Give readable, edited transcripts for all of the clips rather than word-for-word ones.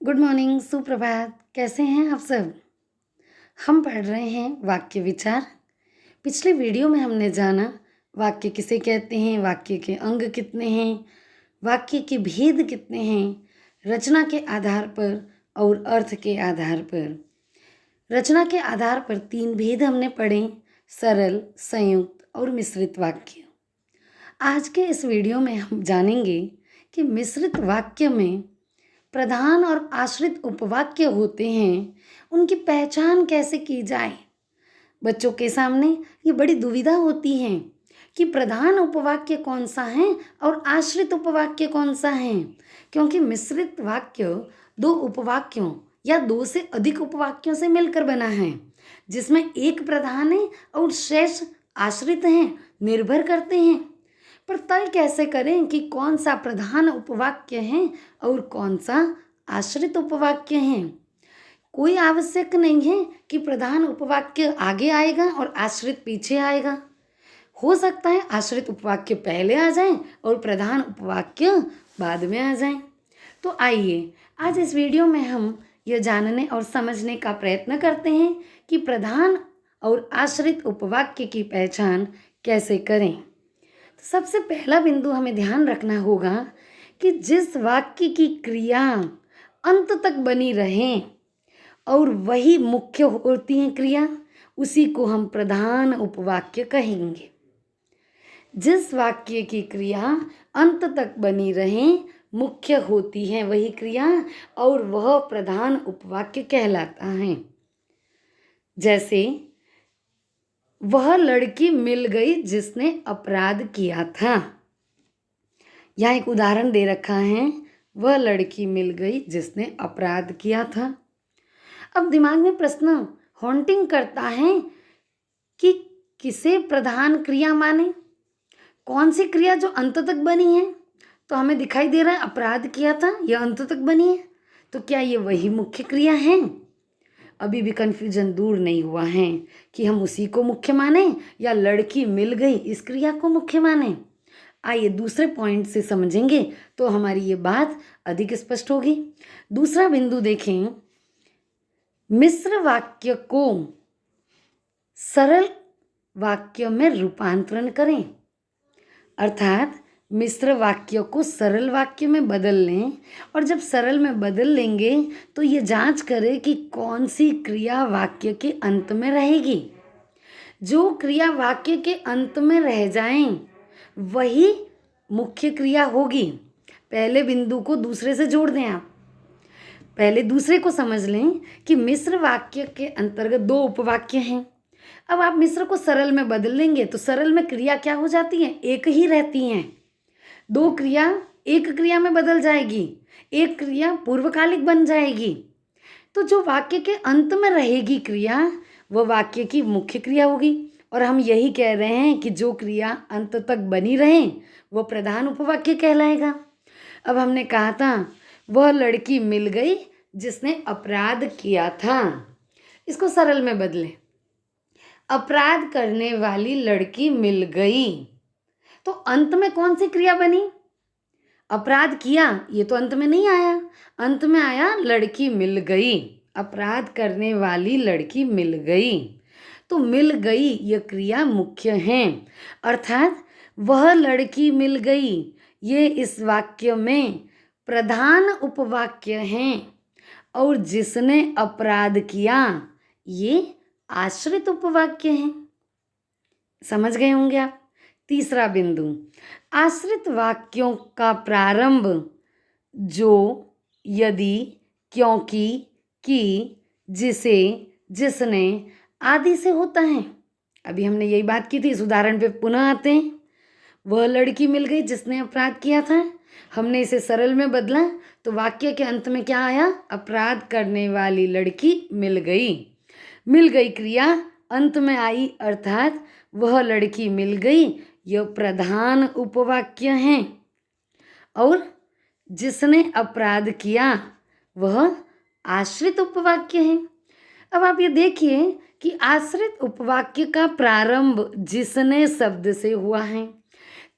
Good morning, सुप्रभात। कैसे हैं आप सब? हम पढ़ रहे हैं वाक्य विचार। पिछले वीडियो में हमने जाना वाक्य किसे कहते हैं, वाक्य के अंग कितने हैं, वाक्य के भेद कितने हैं, रचना के आधार पर और अर्थ के आधार पर। रचना के आधार पर 3 भेद हमने पढ़े: सरल, संयुक्त और मिश्रित वाक्य। आज के इस वीडियो में हम जानेंगे कि मिश्रित वाक्य में प्रधान और आश्रित उपवाक्य होते हैं, उनकी पहचान कैसे की जाए। बच्चों के सामने ये बड़ी दुविधा होती है कि प्रधान उपवाक्य कौन सा है और आश्रित उपवाक्य कौन सा है, क्योंकि मिश्रित वाक्य 2 उपवाक्यों या 2 से अधिक उपवाक्यों से मिलकर बना है, जिसमें एक प्रधान है और शेष आश्रित हैं, निर्भर करते हैं। पर तय कैसे करें कि कौन सा प्रधान उपवाक्य है और कौन सा आश्रित उपवाक्य है? कोई आवश्यक नहीं है कि प्रधान उपवाक्य आगे आएगा और आश्रित पीछे आएगा। हो सकता है आश्रित उपवाक्य पहले आ जाए और प्रधान उपवाक्य बाद में आ जाए। तो आइए आज इस वीडियो में हम यह जानने और समझने का प्रयत्न करते हैं कि प्रधान और आश्रित उपवाक्य की पहचान कैसे करें। तो सबसे पहला बिंदु हमें ध्यान रखना होगा कि जिस वाक्य की क्रिया अंत तक बनी रहे और वही मुख्य होती है क्रिया, उसी को हम प्रधान उपवाक्य कहेंगे। जिस वाक्य की क्रिया अंत तक बनी रहे, मुख्य होती है वही क्रिया और वह प्रधान उपवाक्य कहलाता है। जैसे वह लड़की मिल गई जिसने अपराध किया था। यहाँ एक उदाहरण दे रखा है, वह लड़की मिल गई जिसने अपराध किया था। अब दिमाग में प्रश्न हॉन्टिंग करता है कि किसे प्रधान क्रिया माने, कौन सी क्रिया जो अंत तक बनी है। तो हमें दिखाई दे रहा है अपराध किया था, यह अंत तक बनी है, तो क्या ये वही मुख्य क्रिया है? अभी भी कन्फ्यूजन दूर नहीं हुआ है कि हम उसी को मुख्य माने या लड़की मिल गई इस क्रिया को मुख्य माने। आइए दूसरे पॉइंट से समझेंगे तो हमारी ये बात अधिक स्पष्ट होगी। दूसरा बिंदु देखें, मिश्र वाक्य को सरल वाक्य में रूपांतरण करें। अर्थात मिश्र वाक्य को सरल वाक्य में बदल लें, और जब सरल में बदल लेंगे तो ये जांच करें कि कौन सी क्रिया वाक्य के अंत में रहेगी। जो क्रिया वाक्य के अंत में रह जाएं वही मुख्य क्रिया होगी। पहले बिंदु को दूसरे से जोड़ दें। आप पहले दूसरे को समझ लें कि मिश्र वाक्य के अंतर्गत 2 उपवाक्य हैं। अब आप मिश्र को सरल में बदल लेंगे तो सरल में क्रिया क्या हो जाती है? एक ही रहती हैं। 2 क्रिया एक क्रिया में बदल जाएगी, एक क्रिया पूर्वकालिक बन जाएगी। तो जो वाक्य के अंत में रहेगी क्रिया, वह वाक्य की मुख्य क्रिया होगी। और हम यही कह रहे हैं कि जो क्रिया अंत तक बनी रहे वह प्रधान उपवाक्य कहलाएगा। अब हमने कहा था वह लड़की मिल गई जिसने अपराध किया था, इसको सरल में बदलें, अपराध करने वाली लड़की मिल गई। तो अंत में कौन सी क्रिया बनी? अपराध किया, ये तो अंत में नहीं आया, अंत में आया लड़की मिल गई, अपराध करने वाली लड़की मिल गई। तो मिल गई यह क्रिया मुख्य है, अर्थात वह लड़की मिल गई ये इस वाक्य में प्रधान उपवाक्य हैं और जिसने अपराध किया ये आश्रित उपवाक्य हैं। समझ गए होंगे आप। तीसरा बिंदु, आश्रित वाक्यों का प्रारंभ जो, यदि, क्योंकि, कि, जिसे, जिसने आदि से होता है। अभी हमने यही बात की थी, इस उदाहरण पे पुनः आते हैं। वह लड़की मिल गई जिसने अपराध किया था, हमने इसे सरल में बदला तो वाक्य के अंत में क्या आया? अपराध करने वाली लड़की मिल गई। मिल गई क्रिया अंत में आई, अर्थात वह लड़की मिल गई यह प्रधान उपवाक्य है और जिसने अपराध किया वह आश्रित उपवाक्य है। अब आप ये देखिए कि आश्रित उपवाक्य का प्रारंभ जिसने शब्द से हुआ है,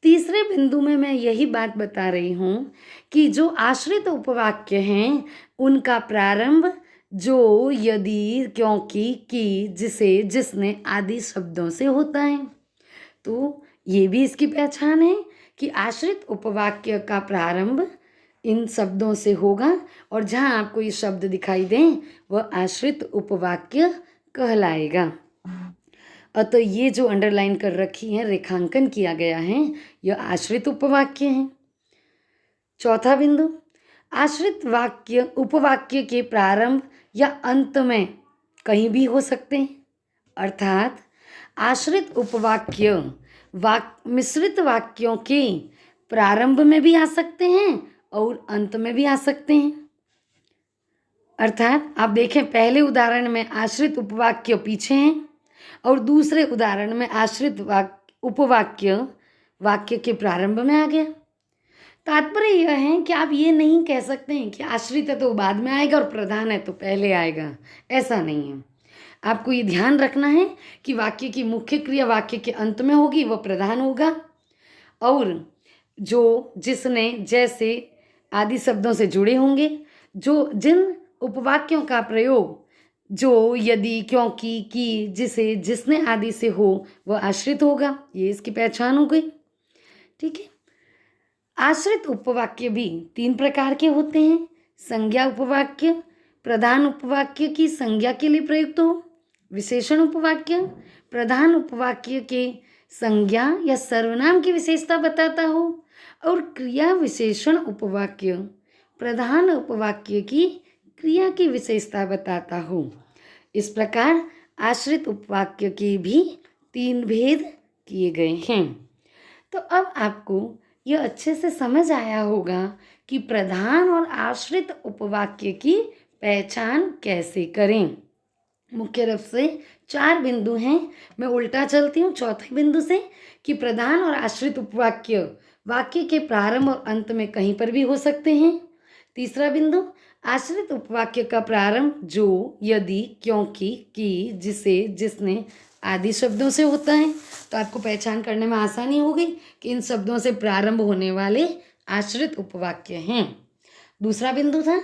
तीसरे बिंदु में मैं यही बात बता रही हूँ कि जो आश्रित उपवाक्य हैं उनका प्रारंभ जो, यदि, क्योंकि, कि, जिसे, जिसने आदि शब्दों से होता है। तो ये भी इसकी पहचान है कि आश्रित उपवाक्य का प्रारंभ इन शब्दों से होगा और जहाँ आपको ये शब्द दिखाई दें वह आश्रित उपवाक्य कहलाएगा। अतः ये जो अंडरलाइन कर रखी है, रेखांकन किया गया है, यह आश्रित उपवाक्य है। चौथा बिंदु, आश्रित वाक्य उपवाक्य के प्रारंभ या अंत में कहीं भी हो सकते हैं, अर्थात आश्रित उपवाक्य मिश्रित वाक्यों के प्रारंभ में भी आ सकते हैं और अंत में भी आ सकते हैं। अर्थात आप देखें, पहले उदाहरण में आश्रित उपवाक्य पीछे हैं और दूसरे उदाहरण में आश्रित उपवाक्य वाक्य के प्रारंभ में आ गया। तात्पर्य यह है कि आप ये नहीं कह सकते हैं कि आश्रित है तो बाद में आएगा और प्रधान है तो पहले आएगा, ऐसा नहीं है। आपको ये ध्यान रखना है कि वाक्य की मुख्य क्रिया वाक्य के अंत में होगी, वह प्रधान होगा, और जो, जिसने, जैसे आदि शब्दों से जुड़े होंगे, जो जिन उपवाक्यों का प्रयोग जो, यदि, क्योंकि, कि, जिसे, जिसने आदि से हो वह आश्रित होगा। ये इसकी पहचान हो गई। ठीक है। आश्रित उपवाक्य भी 3 प्रकार के होते हैं। संज्ञा उपवाक्य, प्रधान उपवाक्य की संज्ञा के लिए प्रयुक्त हो, विशेषण उपवाक्य, प्रधान उपवाक्य के संज्ञा या सर्वनाम की विशेषता बताता हो, और क्रिया विशेषण उपवाक्य प्रधान उपवाक्य की क्रिया की विशेषता बताता हो। इस प्रकार आश्रित उपवाक्य के भी 3 भेद किए गए हैं। तो अब आपको यह अच्छे से समझ आया होगा कि प्रधान और आश्रित उपवाक्य की पहचान कैसे करें। मुख्य रूप से 4 बिंदु हैं। मैं उल्टा चलती हूँ चौथे बिंदु से कि प्रधान और आश्रित उपवाक्य वाक्य के प्रारंभ और अंत में कहीं पर भी हो सकते हैं। तीसरा बिंदु, आश्रित उपवाक्य का प्रारंभ जो, यदि, क्योंकि, कि, जिसे, जिसने आदि शब्दों से होता है। तो आपको पहचान करने में आसानी होगी कि इन शब्दों से प्रारंभ होने वाले आश्रित उपवाक्य हैं। दूसरा बिंदु था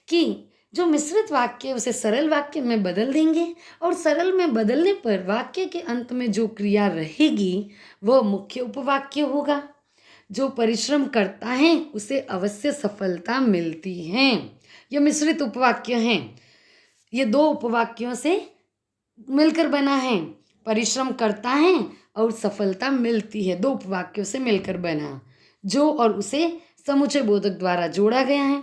कि जो मिश्रित वाक्य उसे सरल वाक्य में बदल देंगे और सरल में बदलने पर वाक्य के अंत में जो क्रिया रहेगी वह मुख्य उपवाक्य होगा। जो परिश्रम करता है उसे अवश्य सफलता मिलती है। यह मिश्रित उपवाक्य हैं। ये 2 उपवाक्यों से मिलकर बना है। परिश्रम करता है और सफलता मिलती है, 2 उपवाक्यों से मिलकर बना। जो और उसे समुच्चय बोधक द्वारा जोड़ा गया है।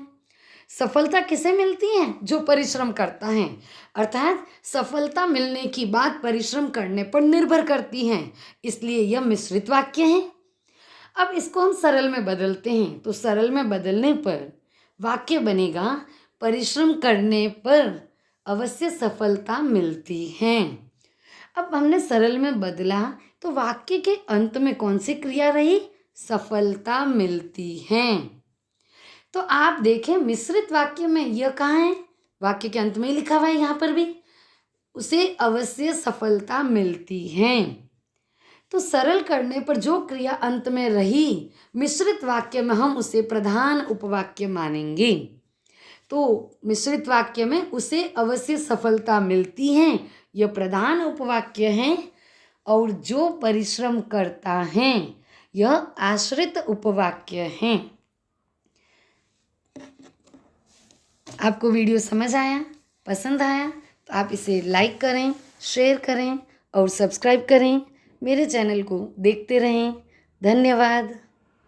सफलता किसे मिलती है? जो परिश्रम करता है, अर्थात सफलता मिलने की बात परिश्रम करने पर निर्भर करती है, इसलिए यह मिश्रित वाक्य है। अब इसको हम सरल में बदलते हैं, तो सरल में बदलने पर वाक्य बनेगा, परिश्रम करने पर अवश्य सफलता मिलती है। अब हमने सरल में बदला तो वाक्य के अंत में कौन सी क्रिया रही? सफलता मिलती है। तो आप देखें मिश्रित वाक्य में यह कहाँ है? वाक्य के अंत में ही लिखा हुआ है, यहाँ पर भी उसे अवश्य सफलता मिलती है। तो सरल करने पर जो क्रिया अंत में रही मिश्रित वाक्य में हम उसे प्रधान उपवाक्य मानेंगे। तो मिश्रित वाक्य में उसे अवश्य सफलता मिलती है, यह प्रधान उपवाक्य है। और जो परिश्रम करता है यह आश्रित उपवाक्य है। आपको वीडियो समझ आया, पसंद आया तो आप इसे लाइक करें, शेयर करें और सब्सक्राइब करें। मेरे चैनल को देखते रहें। धन्यवाद।